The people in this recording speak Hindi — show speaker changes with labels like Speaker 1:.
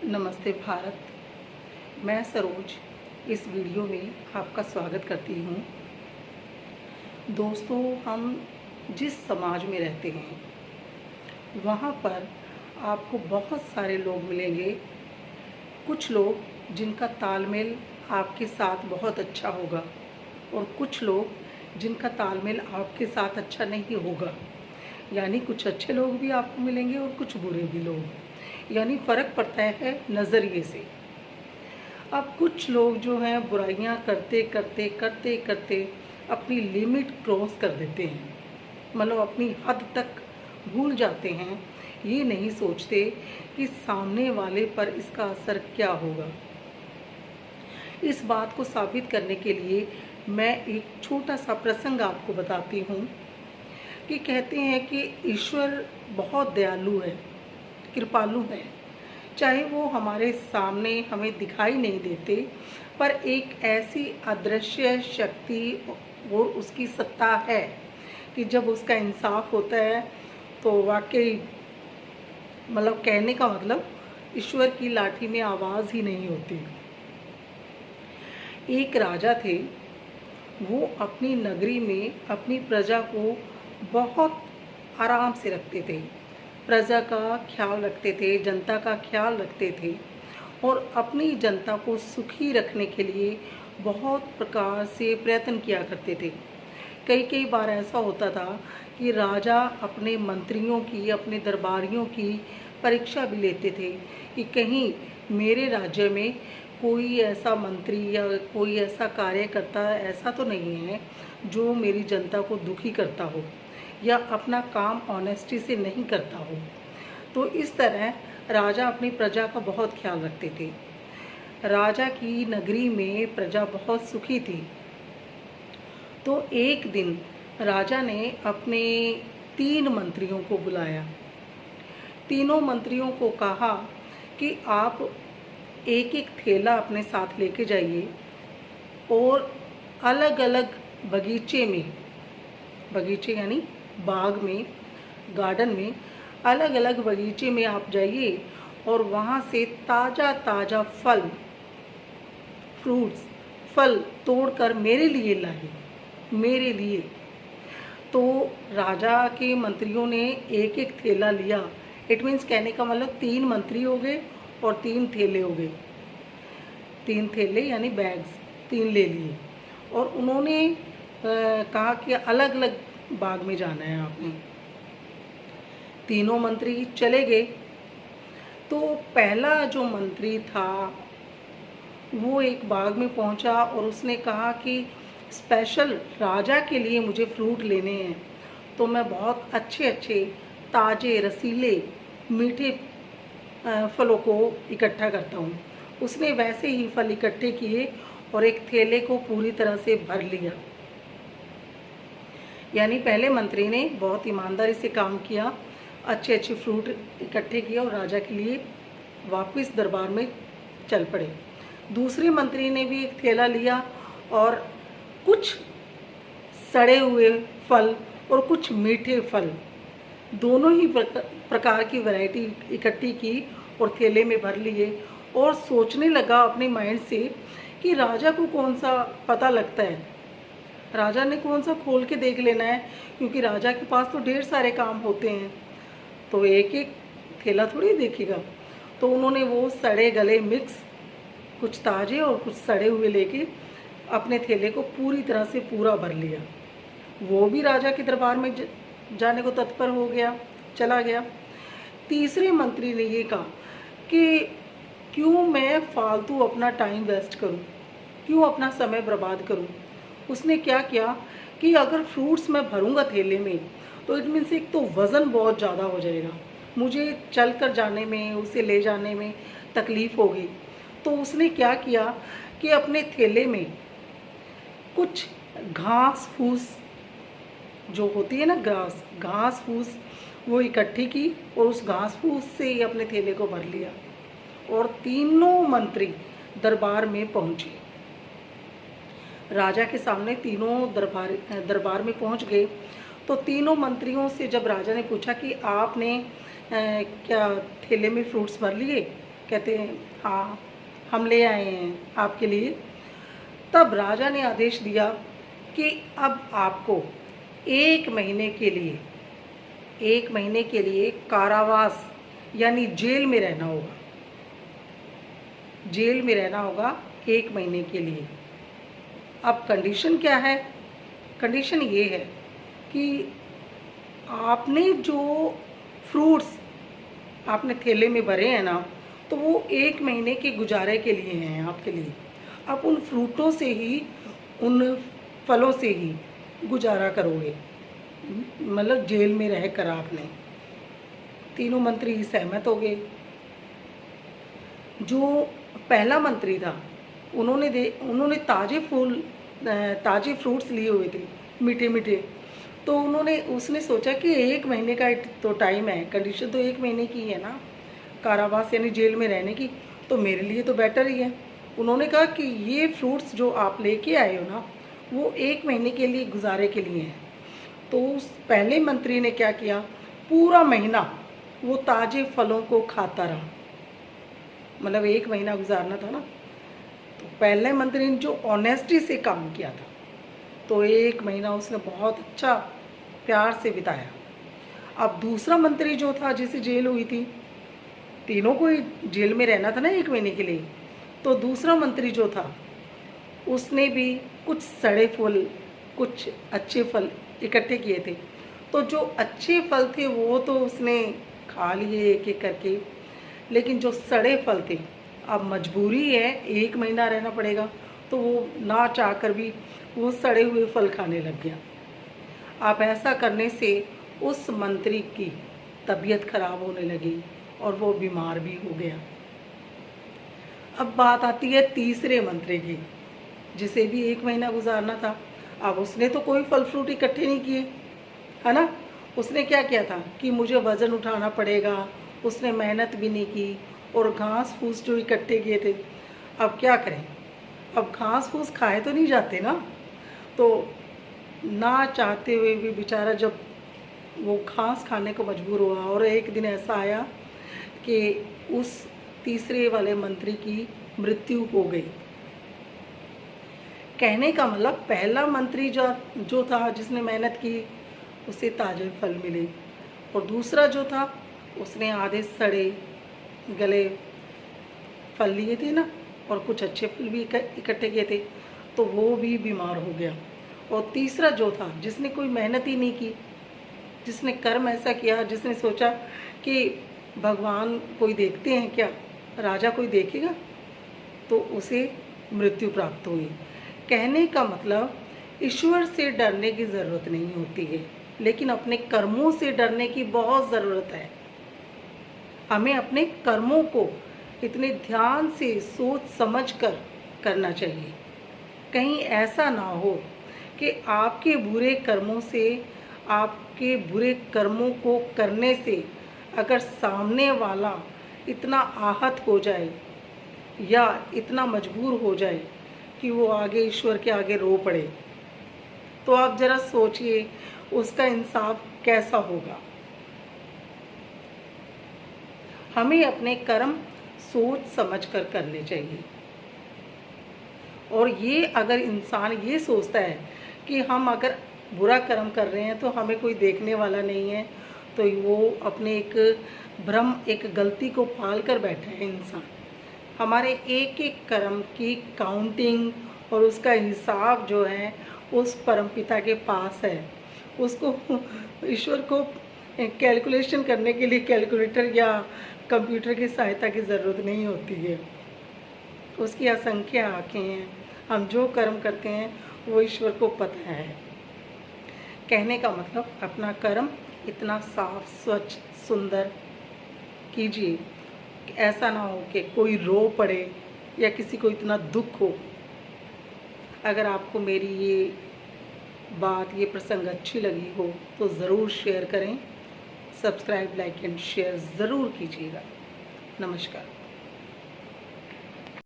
Speaker 1: नमस्ते भारत। मैं सरोज इस वीडियो में आपका स्वागत करती हूँ। दोस्तों, हम जिस समाज में रहते हैं वहाँ पर आपको बहुत सारे लोग मिलेंगे। कुछ लोग जिनका तालमेल आपके साथ बहुत अच्छा होगा और कुछ लोग जिनका तालमेल आपके साथ अच्छा नहीं होगा। यानी कुछ अच्छे लोग भी आपको मिलेंगे और कुछ बुरे भी लोग, यानी फ़र्क पड़ता है नज़रिए से। अब कुछ लोग जो हैं बुराइयां करते करते करते करते अपनी लिमिट क्रॉस कर देते हैं, मतलब अपनी हद तक भूल जाते हैं। ये नहीं सोचते कि सामने वाले पर इसका असर क्या होगा। इस बात को साबित करने के लिए मैं एक छोटा सा प्रसंग आपको बताती हूँ कि कहते हैं कि ईश्वर बहुत दयालु है, कृपालु है। चाहे वो हमारे सामने हमें दिखाई नहीं देते, पर एक ऐसी अदृश्य शक्ति और उसकी सत्ता है कि जब उसका इंसाफ होता है तो वाकई मतलब कहने का मतलब ईश्वर की लाठी में आवाज़ ही नहीं होती। एक राजा थे, वो अपनी नगरी में अपनी प्रजा को बहुत आराम से रखते थे, प्रजा का ख्याल रखते थे, जनता का ख्याल रखते थे और अपनी जनता को सुखी रखने के लिए बहुत प्रकार से प्रयत्न किया करते थे। कई कई बार ऐसा होता था कि राजा अपने मंत्रियों की, अपने दरबारियों की परीक्षा भी लेते थे कि कहीं मेरे राज्य में कोई ऐसा मंत्री या कोई ऐसा कार्यकर्ता ऐसा तो नहीं है जो मेरी जनता को दुखी करता हो या अपना काम ऑनेस्टी से नहीं करता हो। तो इस तरह राजा अपनी प्रजा का बहुत ख्याल रखते थे। राजा की नगरी में प्रजा बहुत सुखी थी। तो एक दिन राजा ने अपने 3 मंत्रियों को बुलाया। तीनों मंत्रियों को कहा कि आप एक एक थैला अपने साथ लेके जाइए और अलग अलग बगीचे में, बगीचे यानी बाग में, गार्डन में, अलग अलग बगीचे में आप जाइए और वहाँ से ताज़ा ताज़ा फल तोड़कर मेरे लिए लाइए, मेरे लिए। तो राजा के मंत्रियों ने एक एक थैला लिया। इट मीन्स कहने का मतलब 3 मंत्री हो गए और 3 थैले हो गए। 3 थैले यानी बैग्स 3 ले लिए और उन्होंने कहा कि अलग अलग बाग में जाना है आपने। तीनों मंत्री चले गए। तो पहला जो मंत्री था वो एक बाग में पहुंचा और उसने कहा कि स्पेशल राजा के लिए मुझे फ्रूट लेने हैं, तो मैं बहुत अच्छे अच्छे ताज़े रसीले मीठे फलों को इकट्ठा करता हूँ। उसने वैसे ही फल इकट्ठे किए और एक थैले को पूरी तरह से भर लिया। यानी पहले मंत्री ने बहुत ईमानदारी से काम किया, अच्छे अच्छे फ्रूट इकट्ठे किए और राजा के लिए वापस दरबार में चल पड़े। दूसरे मंत्री ने भी एक थैला लिया और कुछ सड़े हुए फल और कुछ मीठे फल, दोनों ही प्रकार की वैरायटी इकट्ठी की और थैले में भर लिए और सोचने लगा अपने माइंड से कि राजा को कौन सा पता लगता है, राजा ने कौन सा खोल के देख लेना है, क्योंकि राजा के पास तो ढेर सारे काम होते हैं, तो एक एक थैला थोड़ी देखेगा। तो उन्होंने वो सड़े गले मिक्स, कुछ ताज़े और कुछ सड़े हुए लेके अपने थैले को पूरी तरह से पूरा भर लिया। वो भी राजा के दरबार में जाने को तत्पर हो गया, चला गया। तीसरे मंत्री ने ये कहा कि क्यों मैं फालतू अपना टाइम वेस्ट करूं, क्यों अपना समय बर्बाद करूं। उसने क्या किया कि अगर फ्रूट्स मैं भरूंगा थैले में तो इट मीन्स एक तो वज़न बहुत ज़्यादा हो जाएगा, मुझे चल कर जाने में, उसे ले जाने में तकलीफ़ होगी। तो उसने क्या किया कि अपने थैले में कुछ घास फूस जो होती है ना, घास फूस, वो इकट्ठी की और उस घास फूस से ही अपने थैले को भर लिया और तीनों मंत्री दरबार में पहुंचे। राजा के सामने तीनों दरबार में पहुंच गए। तो तीनों मंत्रियों से जब राजा ने पूछा कि आपने क्या थैले में फ्रूट्स भर लिए, कहते हैं हाँ हम ले आए हैं आपके लिए। तब राजा ने आदेश दिया कि अब आपको 1 महीने के लिए कारावास यानी जेल में रहना होगा। जेल में रहना होगा 1 महीने के लिए। अब कंडीशन क्या है? कंडीशन ये है कि आपने जो फ्रूट्स आपने थैले में भरे हैं ना, तो वो 1 महीने के गुजारे के लिए हैं आपके लिए। आप उन फ्रूटों से ही, उन फलों से ही गुजारा करोगे, मतलब जेल में रहकर। आपने तीनों मंत्री सहमत हो गए। जो पहला मंत्री था उन्होंने ताजे फ्रूट्स लिए हुए थे, मीठे मीठे। तो उसने सोचा कि 1 महीने का तो टाइम है, कंडीशन तो 1 महीने की है ना, कारावास यानी जेल में रहने की, तो मेरे लिए तो बेटर ही है। उन्होंने कहा कि ये फ्रूट्स जो आप लेके आए हो ना, वो 1 महीने के लिए गुजारे के लिए हैं। तो उस पहले मंत्री ने क्या किया, पूरा महीना वो ताजे फलों को खाता रहा। मतलब 1 महीना गुजारना था ना, तो पहले मंत्री ने जो ऑनेस्टी से काम किया था, तो 1 महीना उसने बहुत अच्छा प्यार से बिताया। अब दूसरा मंत्री जो था, जिसे जेल हुई थी, तीनों को ही जेल में रहना था ना 1 महीने के लिए, तो दूसरा मंत्री जो था उसने भी कुछ सड़े फल, कुछ अच्छे फल इकट्ठे किए थे। तो जो अच्छे फल थे वो तो उसने खा लिए एक एक करके, लेकिन जो सड़े फल थे, अब मजबूरी है 1 महीना रहना पड़ेगा, तो वो ना चाहकर भी वो सड़े हुए फल खाने लग गया। अब ऐसा करने से उस मंत्री की तबीयत खराब होने लगी और वो बीमार भी हो गया। अब बात आती है तीसरे मंत्री की, जिसे भी 1 महीना गुजारना था। अब उसने तो कोई फल फ्रूट इकट्ठे नहीं किए, है ना। उसने क्या किया था कि मुझे वज़न उठाना पड़ेगा, उसने मेहनत भी नहीं की, और घास फूस जो इकट्ठे किए थे, अब क्या करें, अब घास फूस खाए तो नहीं जाते ना। तो ना चाहते हुए भी बेचारा जब वो घास खाने को मजबूर हुआ, और एक दिन ऐसा आया कि उस तीसरे वाले मंत्री की मृत्यु हो गई। कहने का मतलब पहला मंत्री जो था, जिसने मेहनत की, उसे ताजे फल मिले, और दूसरा जो था उसने आधे सड़े गले फल लिए थे ना, और कुछ अच्छे फल भी इकट्ठे किए थे, तो वो भी बीमार हो गया। और तीसरा जो था, जिसने कोई मेहनत ही नहीं की, जिसने कर्म ऐसा किया, जिसने सोचा कि भगवान कोई देखते हैं क्या, राजा कोई देखेगा, तो उसे मृत्यु प्राप्त हुई। कहने का मतलब ईश्वर से डरने की ज़रूरत नहीं होती है, लेकिन अपने कर्मों से डरने की बहुत ज़रूरत है। हमें अपने कर्मों को इतने ध्यान से सोच समझ कर करना चाहिए। कहीं ऐसा ना हो कि आपके बुरे कर्मों से, आपके बुरे कर्मों को करने से अगर सामने वाला इतना आहत हो जाए या इतना मजबूर हो जाए कि वो आगे ईश्वर के आगे रो पड़े, तो आप ज़रा सोचिए उसका इंसाफ कैसा होगा। हमें अपने कर्म सोच समझ कर करने चाहिए। और ये अगर इंसान ये सोचता है कि हम अगर बुरा कर्म कर रहे हैं तो हमें कोई देखने वाला नहीं है, तो वो अपने एक भ्रम, एक गलती को पाल कर बैठा है इंसान। हमारे एक एक कर्म की काउंटिंग और उसका हिसाब जो है उस परमपिता के पास है। उसको, ईश्वर को कैलकुलेशन करने के लिए कैलकुलेटर या कंप्यूटर की सहायता की ज़रूरत नहीं होती है। उसकी असंख्य आँखें हैं। हम जो कर्म करते हैं वो ईश्वर को पता है। कहने का मतलब अपना कर्म इतना साफ, स्वच्छ, सुंदर कीजिए, ऐसा ना हो कि कोई रो पड़े या किसी को इतना दुख हो। अगर आपको मेरी ये बात, ये प्रसंग अच्छी लगी हो तो ज़रूर शेयर करें। सब्सक्राइब, लाइक एंड शेयर ज़रूर कीजिएगा। नमस्कार।